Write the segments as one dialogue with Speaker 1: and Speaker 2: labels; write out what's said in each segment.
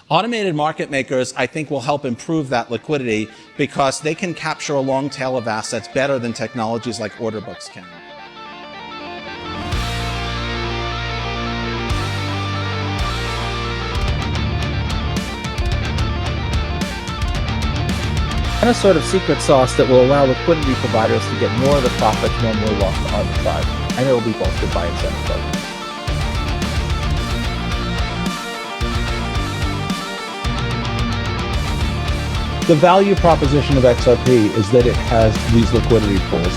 Speaker 1: Automated market makers, I think, will help improve that liquidity because they can capture a long tail of assets better than technologies like order books can.
Speaker 2: And a sort of secret sauce that will allow liquidity providers to get more of the profits normally lost to arbitrage, and it will be bolstered by incentive programs. The value proposition of XRP is that it has these liquidity pools.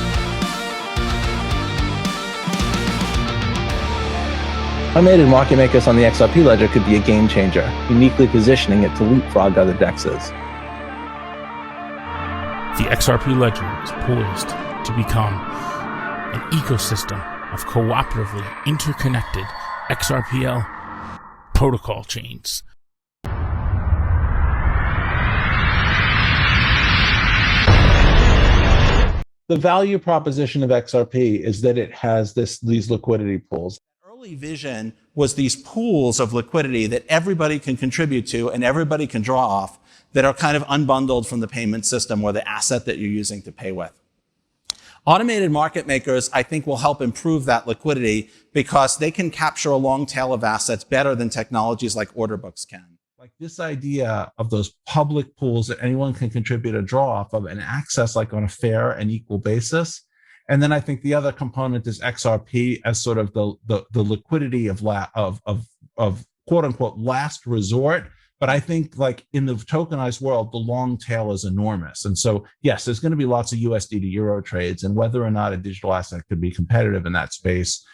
Speaker 2: Automated market makers on the XRP ledger could be a game changer, uniquely positioning it to leapfrog other DEXs.
Speaker 3: The XRP ledger is poised to become an ecosystem of cooperatively interconnected XRPL protocol chains.
Speaker 2: The value proposition of XRP is that it has these liquidity pools.
Speaker 1: Early vision was these pools of liquidity that everybody can contribute to and everybody can draw off that are kind of unbundled from the payment system or the asset that you're using to pay with. Automated market makers, I think, will help improve that liquidity because they can capture a long tail of assets better than technologies like order books can.
Speaker 2: Like this idea of those public pools that anyone can contribute a draw off of and access like on a fair and equal basis. And then I think the other component is XRP as sort of the liquidity of quote unquote last resort. But I think like in the tokenized world, the long tail is enormous. And so, yes, there's going to be lots of USD to euro trades, and whether or not a digital asset could be competitive in that space,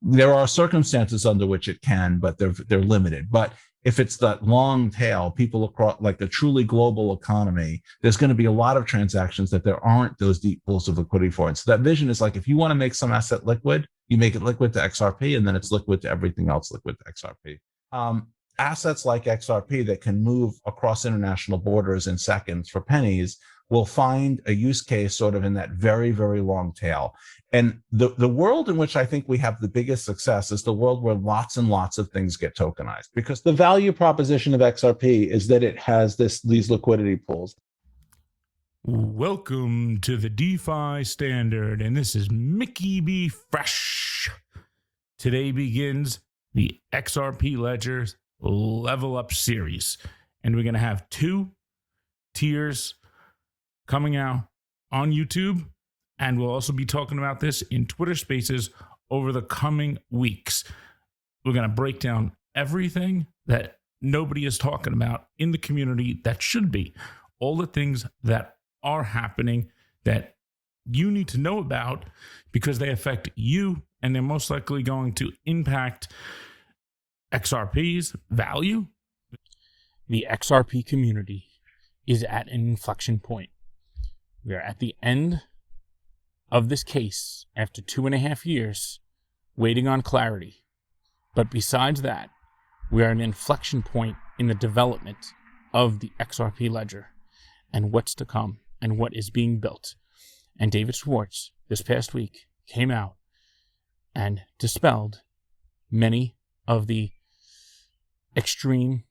Speaker 2: there are circumstances under which it can, but they're limited. But if it's that long tail, people across like a truly global economy, there's going to be a lot of transactions that there aren't those deep pools of liquidity for. And so that vision is like, if you want to make some asset liquid, you make it liquid to XRP, and then it's liquid to everything else liquid to XRP. Assets like XRP that can move across international borders in seconds for pennies will find a use case sort of in that very, very long tail. And the world in which I think we have the biggest success is the world where lots and lots of things get tokenized, because the value proposition of XRP is that it has these liquidity pools.
Speaker 3: Welcome to the DeFi Standard, and this is Mickey B. Fresh. Today begins the XRP Ledger's Level Up series, and we're going to have 2 tiers coming out on YouTube, and we'll also be talking about this in Twitter Spaces over the coming weeks. We're going to break down everything that nobody is talking about in the community that should be, all the things that are happening that you need to know about because they affect you, and they're most likely going to impact XRP's value. The XRP community is at an inflection point. We are at the end of this case after 2.5 years waiting on clarity. But besides that, we are at an inflection point in the development of the XRP ledger and what's to come and what is being built. And David Schwartz this past week came out and dispelled many of the extreme,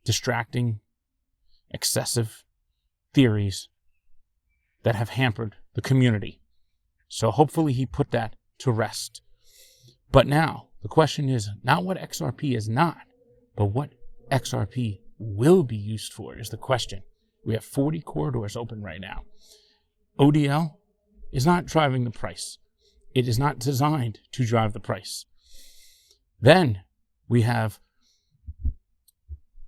Speaker 3: distracting, excessive theories that have hampered the community. So hopefully he put that to rest. But now the question is not what XRP is not, but what XRP will be used for is the question. We have 40 corridors open right now. ODL is not driving the price. It is not designed to drive the price. Then we have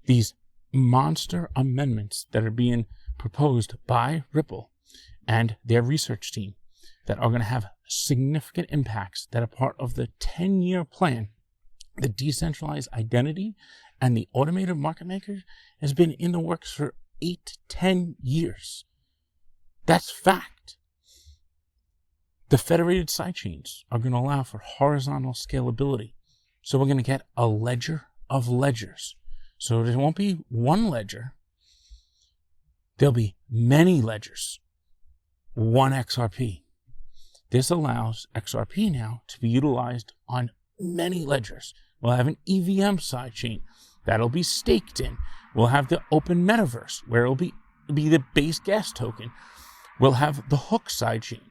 Speaker 3: these monster amendments that are being proposed by Ripple and their research team that are going to have significant impacts that are part of the 10-year plan. The decentralized identity and the automated market maker has been in the works for 8 to 10 years. That's fact. The federated sidechains are going to allow for horizontal scalability. So we're going to get a ledger of ledgers. So there won't be one ledger. There'll be many ledgers. One XRP. This allows XRP now to be utilized on many ledgers. We'll have an EVM sidechain that'll be staked in. We'll have the open metaverse, where it'll be the base gas token. We'll have the hook sidechain,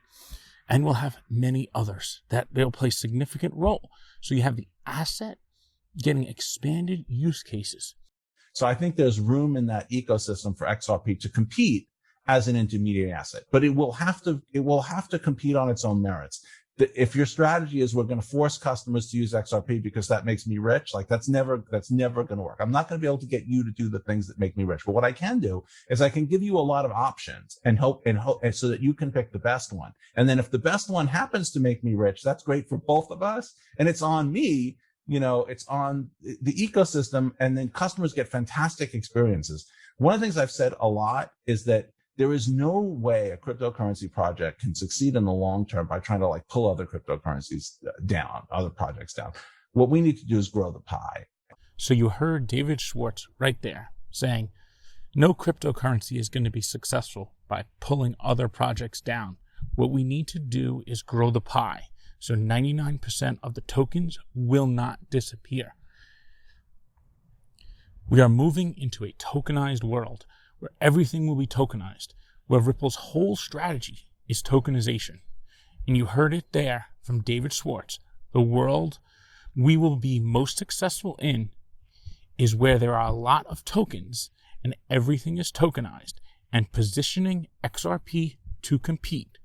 Speaker 3: and we'll have many others that they'll play significant role. So you have the asset getting expanded use cases.
Speaker 2: So I think there's room in that ecosystem for XRP to compete as an intermediate asset, but it will have to compete on its own merits. If your strategy is we're going to force customers to use XRP because that makes me rich, like that's never going to work. I'm not going to be able to get you to do the things that make me rich. But what I can do is I can give you a lot of options and hope so that you can pick the best one. And then if the best one happens to make me rich, that's great for both of us. And it's on me, it's on the ecosystem, and then customers get fantastic experiences. One of the things I've said a lot is that there is no way a cryptocurrency project can succeed in the long term by trying to pull other cryptocurrencies down, other projects down. What we need to do is grow the pie.
Speaker 3: So you heard David Schwartz right there saying, no cryptocurrency is going to be successful by pulling other projects down. What we need to do is grow the pie. So 99% of the tokens will not disappear. We are moving into a tokenized world where everything will be tokenized, where Ripple's whole strategy is tokenization. And you heard it there from David Schwartz. The world we will be most successful in is where there are a lot of tokens and everything is tokenized, and positioning XRP to compete.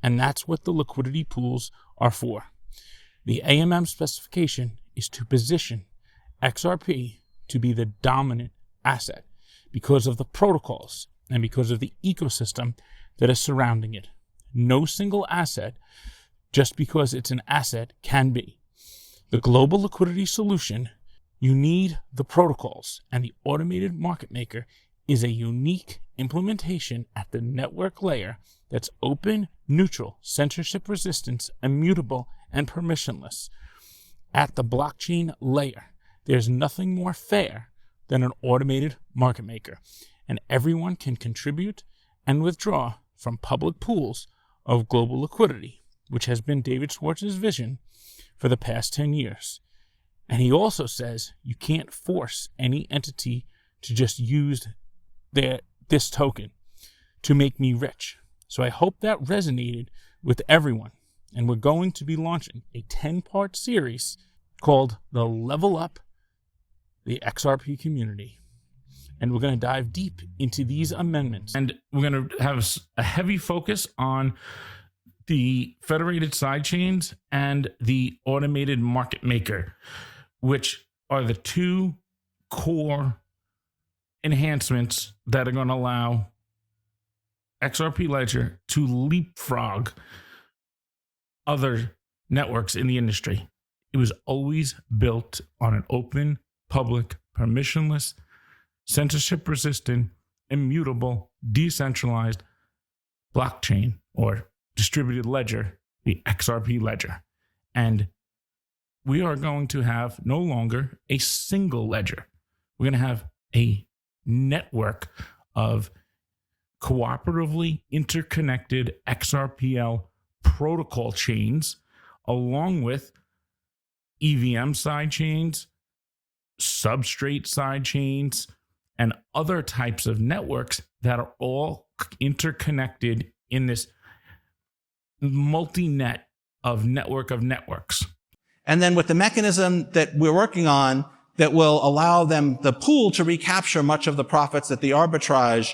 Speaker 3: And that's what the liquidity pools are for. The AMM specification is to position XRP to be the dominant asset because of the protocols and because of the ecosystem that is surrounding it. No single asset, just because it's an asset, can be. The global liquidity solution, you need the protocols, and the automated market maker is a unique implementation at the network layer that's open, neutral, censorship resistant, immutable, and permissionless. At the blockchain layer, there's nothing more fair than an automated market maker, and everyone can contribute and withdraw from public pools of global liquidity, which has been David Schwartz's vision for the past 10 years. And he also says you can't force any entity to just use this token to make me rich. So I hope that resonated with everyone, and we're going to be launching a 10-part series called the Level Up the XRP community. And we're going to dive deep into these amendments.
Speaker 4: And we're going to have a heavy focus on the federated sidechains and the automated market maker, which are the two core enhancements that are going to allow XRP Ledger to leapfrog other networks in the industry. It was always built on an open, public, permissionless, censorship-resistant, immutable, decentralized blockchain or distributed ledger, the XRP ledger. And we are going to have no longer a single ledger. We're going to have a network of cooperatively interconnected XRPL protocol chains, along with EVM sidechains, substrate sidechains, and other types of networks that are all interconnected in this multi-net of networks.
Speaker 1: And then with the mechanism that we're working on that will allow the pool to recapture much of the profits that the arbitrage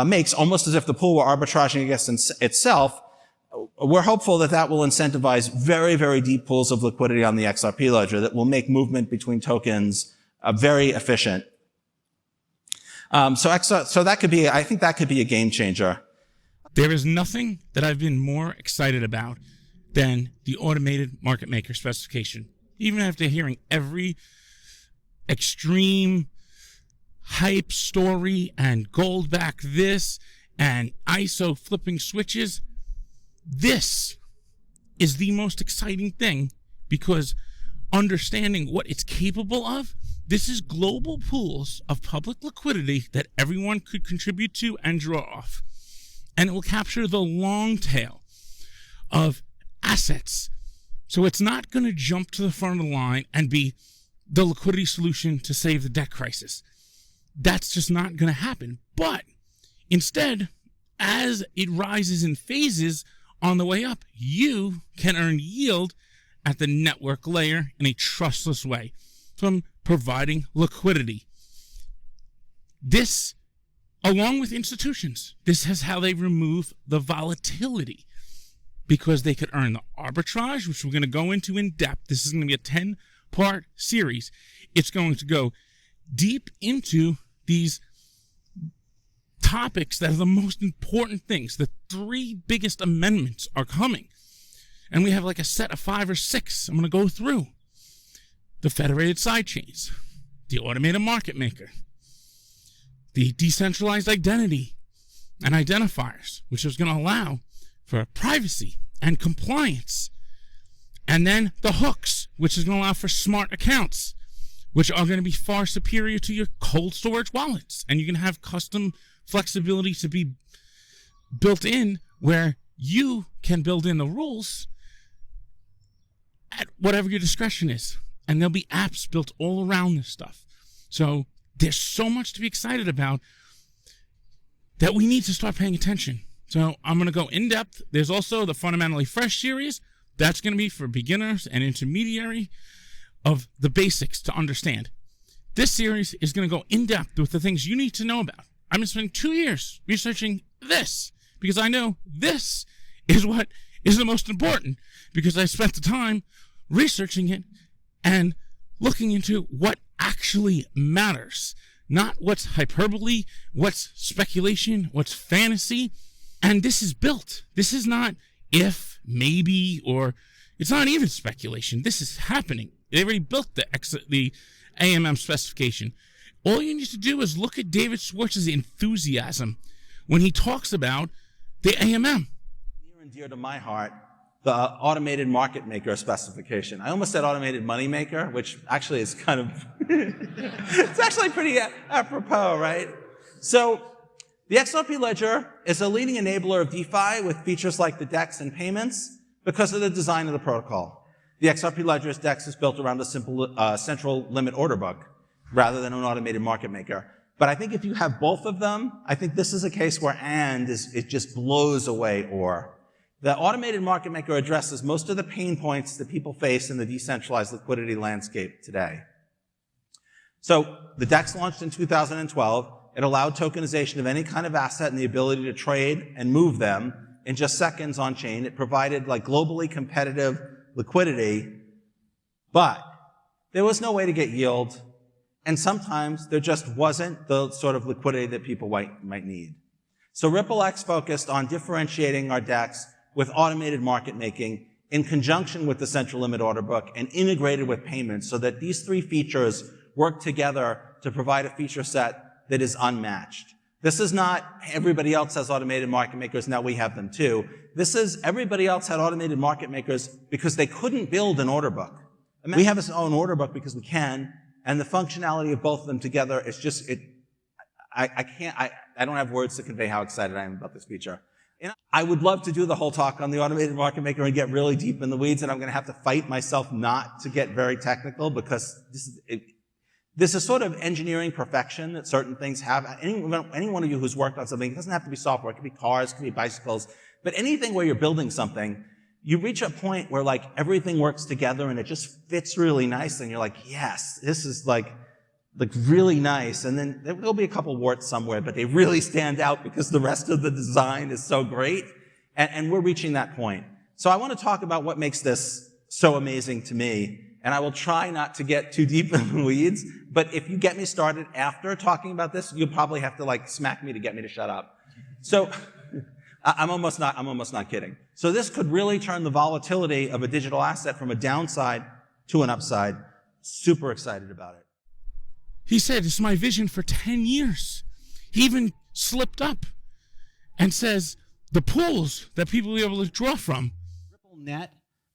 Speaker 1: makes, almost as if the pool were arbitraging against itself, we're hopeful that will incentivize very, very deep pools of liquidity on the XRP ledger that will make movement between tokens very efficient. So that could be, I think that could be a game changer.
Speaker 3: There is nothing that I've been more excited about than the automated market maker specification. Even after hearing every extreme hype story and gold back this and ISO flipping switches, this is the most exciting thing, because understanding what it's capable of, this is global pools of public liquidity that everyone could contribute to and draw off. And it will capture the long tail of assets. So it's not going to jump to the front of the line and be the liquidity solution to save the debt crisis. That's just not going to happen. But instead, as it rises in phases on the way up, you can earn yield at the network layer in a trustless way from providing liquidity. This, along with institutions, this is how they remove the volatility, because they could earn the arbitrage, which we're going to go into in depth. This is going to be a 10-part series. It's going to go deep into these topics that are the most important things. The 3 biggest amendments are coming. And we have like a set of 5 or 6 I'm going to go through. The federated sidechains, the automated market maker, the decentralized identity and identifiers, which is going to allow for privacy and compliance. And then the hooks, which is going to allow for smart accounts, which are going to be far superior to your cold storage wallets. And you can have custom flexibility to be built in where you can build in the rules at whatever your discretion is. And there'll be apps built all around this stuff. So there's so much to be excited about that we need to start paying attention. So I'm going to go in depth. There's also the Fundamentally Fresh series. That's going to be for beginners and intermediary of the basics to understand. This series is going to go in depth with the things you need to know about. I've been spending 2 years researching this because I know this is what is the most important, because I spent the time researching it and looking into what actually matters, not what's hyperbole, what's speculation, what's fantasy. And this is built. This is not if, maybe, or it's not even speculation. This is happening. They already built the AMM specification. All you need to do is look at David Schwartz's enthusiasm when he talks about the AMM.
Speaker 1: Near and dear to my heart, the automated market maker specification. I almost said automated money maker, which actually is kind of, it's actually pretty apropos, right? So the XRP ledger is a leading enabler of DeFi with features like the DEX and payments because of the design of the protocol. The XRP ledger's DEX is built around a simple central limit order book rather than an automated market maker. But I think if you have both of them, I think this is a case where it just blows away OR. The automated market maker addresses most of the pain points that people face in the decentralized liquidity landscape today. So the DEX launched in 2012. It allowed tokenization of any kind of asset and the ability to trade and move them in just seconds on chain. It provided like globally competitive liquidity, but there was no way to get yield. And sometimes there just wasn't the sort of liquidity that people might need. So RippleX focused on differentiating our DEX with automated market making in conjunction with the central limit order book and integrated with payments so that these 3 features work together to provide a feature set that is unmatched. This is not everybody else has automated market makers, now we have them too. This is everybody else had automated market makers because they couldn't build an order book. We have our own order book because we can, and the functionality of both of them together is just, I don't have words to convey how excited I am about this feature. And I would love to do the whole talk on the automated market maker and get really deep in the weeds, and I'm going to have to fight myself not to get very technical because this is sort of engineering perfection that certain things have. Any one of you who's worked on something, it doesn't have to be software, it could be cars, it could be bicycles, but anything where you're building something, you reach a point where like everything works together and it just fits really nice and you're like, yes, this is like really nice. And then there'll be a couple warts somewhere, but they really stand out because the rest of the design is so great. And we're reaching that point. So I want to talk about what makes this so amazing to me. And I will try not to get too deep in the weeds, but if you get me started after talking about this, you'll probably have to like smack me to get me to shut up. So I'm almost not kidding. So this could really turn the volatility of a digital asset from a downside to an upside. Super excited about it.
Speaker 3: He said, it's my vision for 10 years. He even slipped up and says the pools that people will be able to draw from.
Speaker 5: RippleNet,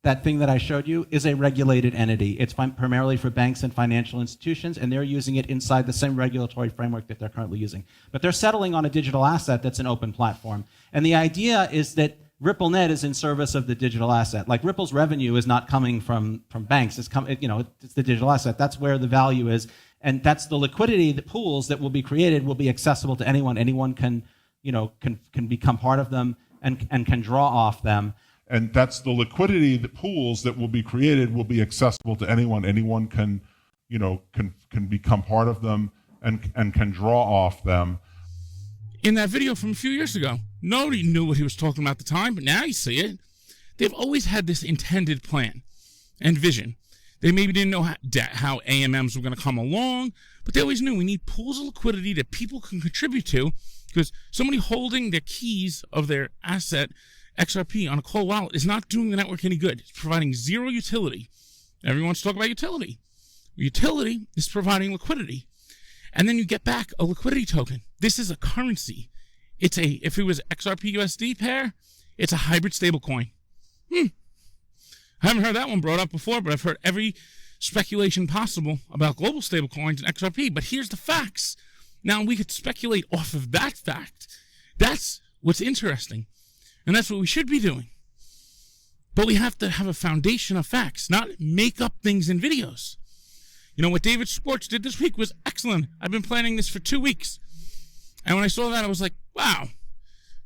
Speaker 5: that thing that I showed you, is a regulated entity. It's primarily for banks and financial institutions, and they're using it inside the same regulatory framework that they're currently using. But they're settling on a digital asset that's an open platform. And the idea is that RippleNet is in service of the digital asset. Like Ripple's revenue is not coming from banks. It's it's the digital asset. That's where the value is, and that's the liquidity. The pools that will be created will be accessible to anyone. Anyone can become part of them and can draw off them.
Speaker 6: And that's the liquidity. The pools that will be created will be accessible to anyone. Anyone can become part of them and can draw off them.
Speaker 3: In that video from a few years ago, nobody knew what he was talking about at the time, but now you see it. They've always had this intended plan and vision. They maybe didn't know how AMMs were going to come along, but they always knew we need pools of liquidity that people can contribute to, because somebody holding their keys of their asset, XRP, on a cold wallet is not doing the network any good. It's providing zero utility. Everyone wants to talk about utility. Utility is providing liquidity. And then you get back a liquidity token. This is a currency. If it was XRP USD pair, it's a hybrid stablecoin. I haven't heard that one brought up before, but I've heard every speculation possible about global stablecoins and XRP. But here's the facts. Now we could speculate off of that fact. That's what's interesting. And that's what we should be doing. But we have to have a foundation of facts, not make up things in videos. What David Schwartz did this week was excellent. I've been planning this for 2 weeks. And when I saw that, I was like, wow,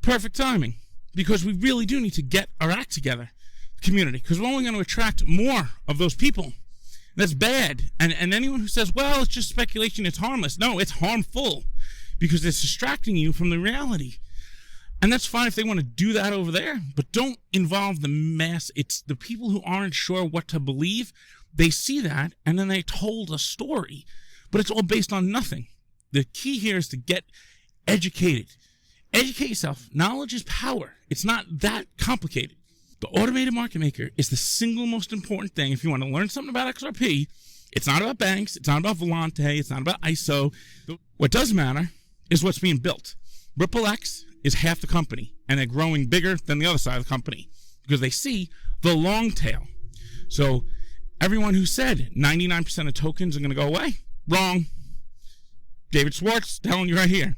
Speaker 3: perfect timing. Because we really do need to get our act together, community, because we're only going to attract more of those people. That's bad. And anyone who says, well, it's just speculation, it's harmless. No, it's harmful, because it's distracting you from the reality. And that's fine if they want to do that over there, but don't involve the mass. It's the people who aren't sure what to believe. They see that, and then they told a story, but it's all based on nothing. The key here is to get educated. Educate yourself. Knowledge is power. It's not that complicated. The automated market maker is the single most important thing. If you want to learn something about XRP, it's not about banks. It's not about Volante. It's not about ISO. What does matter is what's being built. RippleX is half the company, and they're growing bigger than the other side of the company because they see the long tail. So everyone who said 99% of tokens are going to go away, wrong. David Schwartz telling you right here.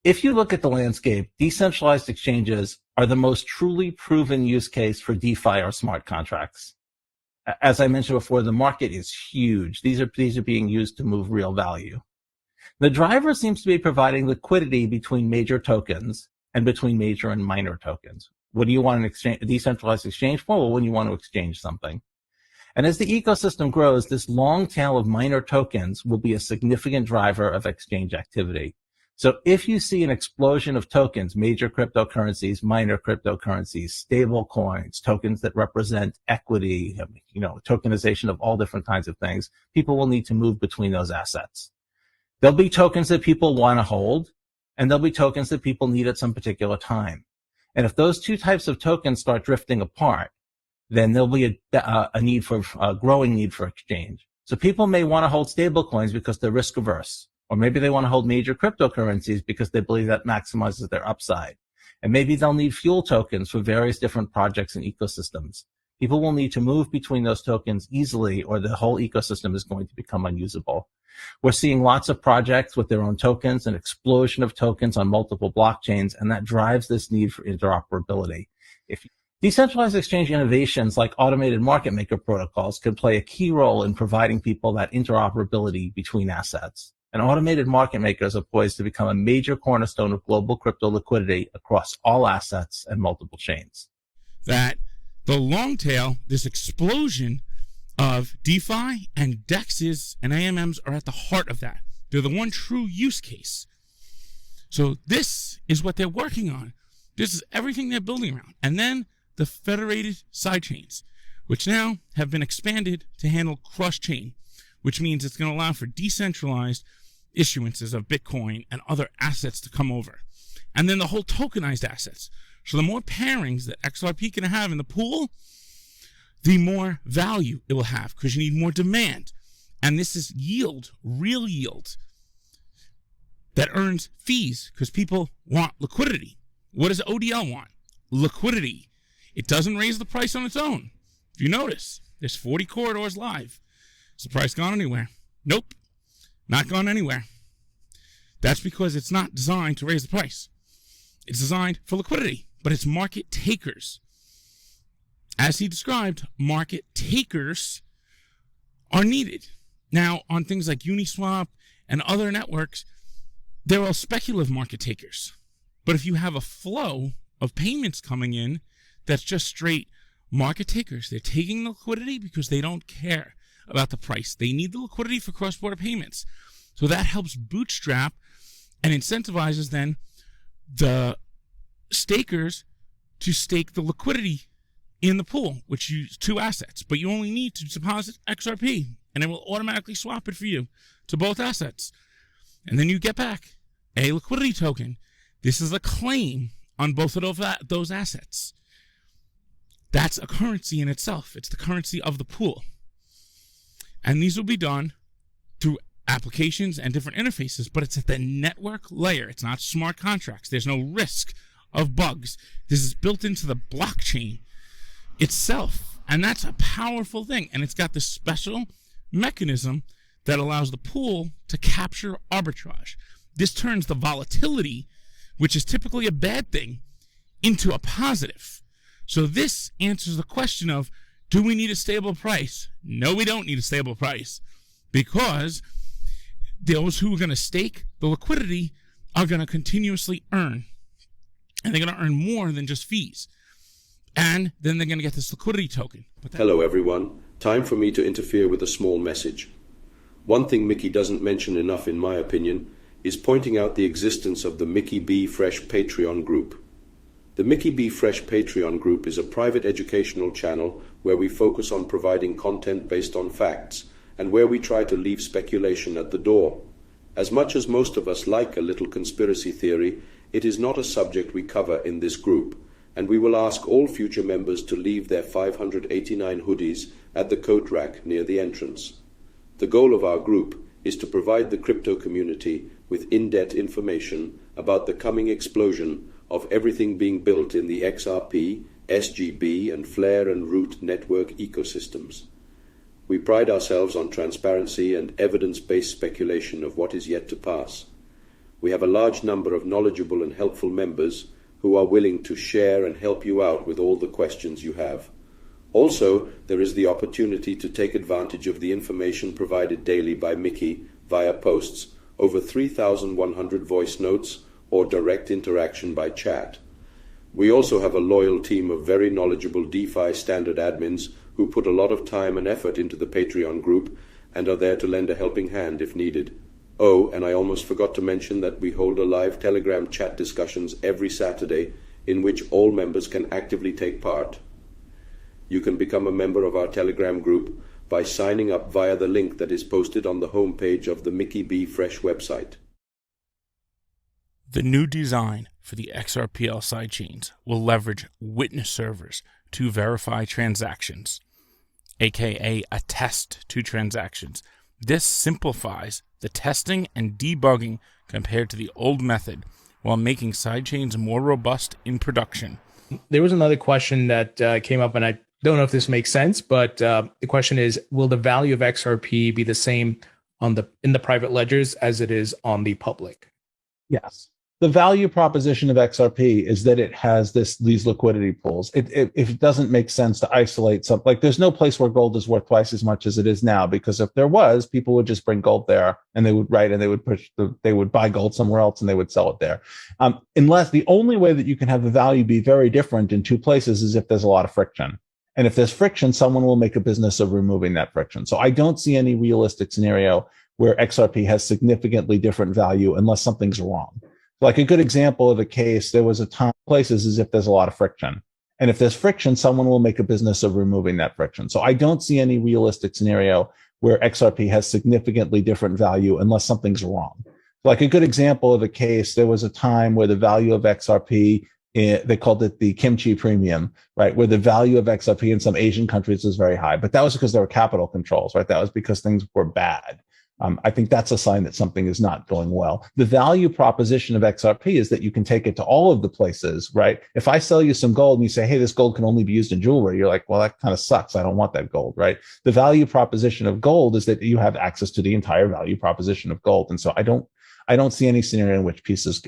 Speaker 2: If you look at the landscape, decentralized exchanges are the most truly proven use case for DeFi or smart contracts. As I mentioned before, the market is huge. These are being used to move real value. The driver seems to be providing liquidity between major tokens and between major and minor tokens. What do you want a decentralized exchange for? Well, when you want to exchange something. And as the ecosystem grows, this long tail of minor tokens will be a significant driver of exchange activity. So if you see an explosion of tokens, major cryptocurrencies, minor cryptocurrencies, stable coins, tokens that represent equity, tokenization of all different kinds of things, people will need to move between those assets. There'll be tokens that people want to hold, and there'll be tokens that people need at some particular time. And if those two types of tokens start drifting apart, then there'll be a growing need for exchange. So people may want to hold stable coins because they're risk averse. Or maybe they want to hold major cryptocurrencies because they believe that maximizes their upside. And maybe they'll need fuel tokens for various different projects and ecosystems. People will need to move between those tokens easily, or the whole ecosystem is going to become unusable. We're seeing lots of projects with their own tokens, an explosion of tokens on multiple blockchains, and that drives this need for interoperability. Decentralized exchange innovations like automated market maker protocols could play a key role in providing people that interoperability between assets. And automated market makers are poised to become a major cornerstone of global crypto liquidity across all assets and multiple chains.
Speaker 3: That the long tail, this explosion of DeFi and DEXs and AMMs are at the heart of that. They're the one true use case. So this is what they're working on. This is everything they're building around. And then the federated sidechains, which now have been expanded to handle cross-chain, which means it's going to allow for decentralized issuances of Bitcoin and other assets to come over. And then the whole tokenized assets. So the more pairings that XRP can have in the pool, the more value it will have, because you need more demand. And this is yield, real yield, that earns fees because people want liquidity. What does ODL want? Liquidity. It doesn't raise the price on its own. If you notice, there's 40 corridors live. Is the price gone anywhere? Nope, not gone anywhere. That's because it's not designed to raise the price. It's designed for liquidity. but it's market takers. As he described, market takers are needed. Now, on things like Uniswap and other networks, they're all speculative market takers. But if you have a flow of payments coming in that's just straight market takers, they're taking the liquidity because they don't care about the price. They need the liquidity for cross-border payments. So that helps bootstrap and incentivizes then the stakers to stake the liquidity in the pool, which use 2 assets. But you only need to deposit XRP, and it will automatically swap it for you to both assets. And then you get back a liquidity token. This is a claim on both of those assets. That's a currency in itself. It's the currency of the pool. And these will be done through applications and different interfaces, but it's at the network layer. It's not smart contracts. There's no risk of bugs. This is built into the blockchain itself. And that's a powerful thing. And it's got this special mechanism that allows the pool to capture arbitrage. This turns the volatility, which is typically a bad thing, into a positive. So this answers the question of, do we need a stable price? No, we don't need a stable price, because those who are going to stake the liquidity are going to continuously earn. And they're going to earn more than just fees. And then they're going to get this liquidity token.
Speaker 7: Hello everyone. Time for me to interfere with a small message. One thing Mickey doesn't mention enough, in my opinion, is pointing out the existence of the Mickey B. Fresh Patreon group. The Mickey B. Fresh Patreon group is a private educational channel where we focus on providing content based on facts and where we try to leave speculation at the door. As much as most of us like a little conspiracy theory, it is not a subject we cover in this group, and we will ask all future members to leave their 589 hoodies at the coat rack near the entrance. The goal of our group is to provide the crypto community with in-depth information about the coming explosion of everything being built in the XRP, SGB, and Flare and Root network ecosystems. We pride ourselves on transparency and evidence-based speculation of what is yet to pass. We have a large number of knowledgeable and helpful members who are willing to share and help you out with all the questions you have. Also, there is the opportunity to take advantage of the information provided daily by Mickey via posts, over 3,100 voice notes, or direct interaction by chat. We also have a loyal team of very knowledgeable DeFi standard admins who put a lot of time and effort into the Patreon group and are there to lend a helping hand if needed. Oh, and I almost forgot to mention that we hold a live Telegram chat discussions every Saturday in which all members can actively take part. You can become a member of our Telegram group by signing up via the link that is posted on the homepage of the Mickey B. Fresh website.
Speaker 3: The new design for the XRPL sidechains will leverage witness servers to verify transactions, aka attest to transactions. This simplifies the testing and debugging compared to the old method, while making sidechains more robust in production.
Speaker 8: There was another question that came up, and I don't know if this makes sense, but the question is, will the value of XRP be the same in the private ledgers as it is on the public?
Speaker 2: Yes. The value proposition of XRP is that it has these liquidity pools. If it doesn't make sense to isolate something, like there's no place where gold is worth twice as much as it is now, because if there was, people would just bring gold there and they would they would buy gold somewhere else and they would sell it there. Unless the only way that you can have the value be very different in two places is if there's a lot of friction. And if there's friction, someone will make a business of removing that friction. So I don't see any realistic scenario where XRP has significantly different value unless something's wrong. Like a good example of a case, there was a time places as if there's a lot of friction. And if there's friction, someone will make a business of removing that friction. So I don't see any realistic scenario where XRP has significantly different value unless something's wrong. Like a good example of a case, there was a time where the value of XRP, they called it the kimchi premium, right? Where the value of XRP in some Asian countries was very high, but that was because there were capital controls, right? That was because things were bad. I think that's a sign that something is not going well. The value proposition of XRP is that you can take it to all of the places, right? If I sell you some gold and you say, hey, this gold can only be used in jewelry, you're like, well, that kind of sucks. I don't want that gold, right? The value proposition of gold is that you have access to the entire value proposition of gold. And so I don't I don't see any scenario in which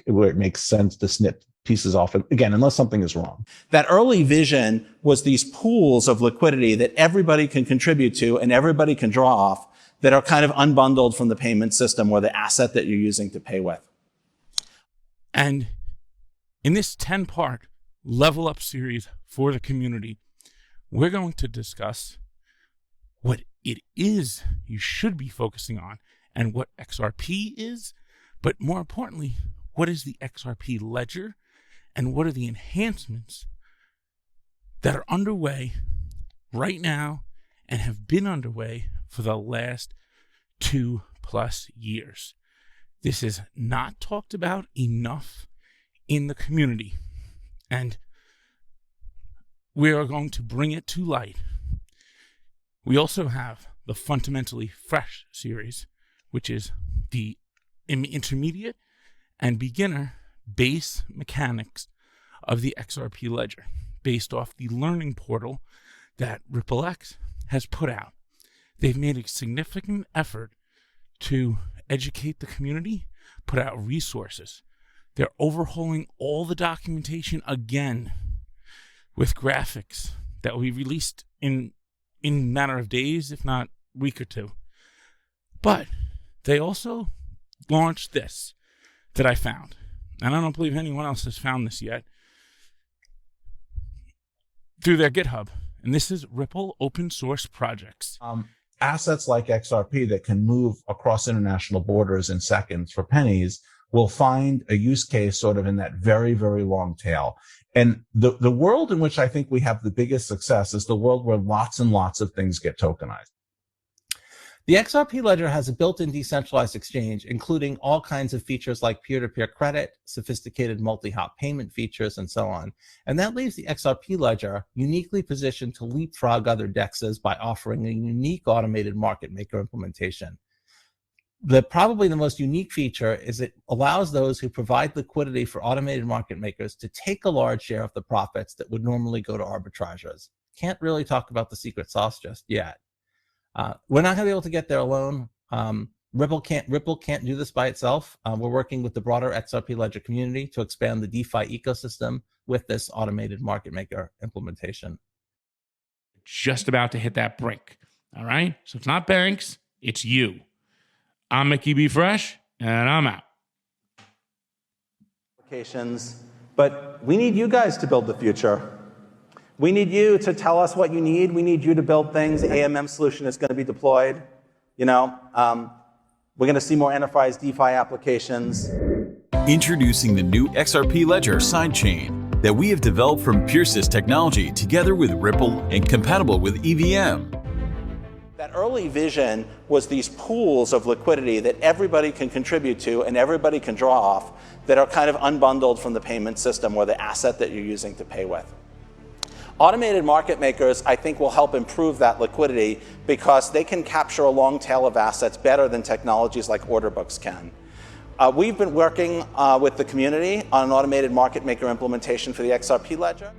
Speaker 2: where it makes sense to snip pieces off, again, unless something is wrong.
Speaker 1: That early vision was these pools of liquidity that everybody can contribute to and everybody can draw off that are kind of unbundled from the payment system or the asset that you're using to pay with.
Speaker 3: And in this 10-part level up series for the community, we're going to discuss what it is you should be focusing on and what XRP is, but more importantly, what is the XRP ledger and what are the enhancements that are underway right now and have been underway for the last 2+ years. This is not talked about enough in the community, and we are going to bring it to light. We also have the Fundamentally Fresh series, which is the intermediate and beginner base mechanics of the XRP ledger, based off the learning portal that RippleX has put out. They've made a significant effort to educate the community, put out resources. They're overhauling all the documentation again with graphics that will be released in a matter of days, if not a week or two. But they also launched this that I found, and I don't believe anyone else has found this yet, through their GitHub. And this is Ripple open source projects.
Speaker 2: Assets like XRP that can move across international borders in seconds for pennies will find a use case sort of in that very, very long tail. And the world in which I think we have the biggest success is the world where lots and lots of things get tokenized.
Speaker 5: The XRP ledger has a built-in decentralized exchange, including all kinds of features like peer-to-peer credit, sophisticated multi-hop payment features, and so on. And that leaves the XRP ledger uniquely positioned to leapfrog other DEXs by offering a unique automated market maker implementation. Probably the most unique feature is it allows those who provide liquidity for automated market makers to take a large share of the profits that would normally go to arbitrageurs. Can't really talk about the secret sauce just yet. We're not going to be able to get there alone. Ripple can't do this by itself. We're working with the broader XRP ledger community to expand the DeFi ecosystem with this automated market maker implementation.
Speaker 4: Just about to hit that brink. All right. So it's not banks, it's you. I'm Mickey B. Fresh, and I'm out.
Speaker 1: But we need you guys to build the future. We need you to tell us what you need. We need you to build things. The AMM solution is going to be deployed. We're going to see more enterprise DeFi applications.
Speaker 9: Introducing the new XRP Ledger sidechain that we have developed from PureSys technology together with Ripple and compatible with EVM.
Speaker 1: That early vision was these pools of liquidity that everybody can contribute to and everybody can draw off that are kind of unbundled from the payment system or the asset that you're using to pay with. Automated market makers, I think, will help improve that liquidity because they can capture a long tail of assets better than technologies like order books can. We've been working with the community on an automated market maker implementation for the XRP ledger.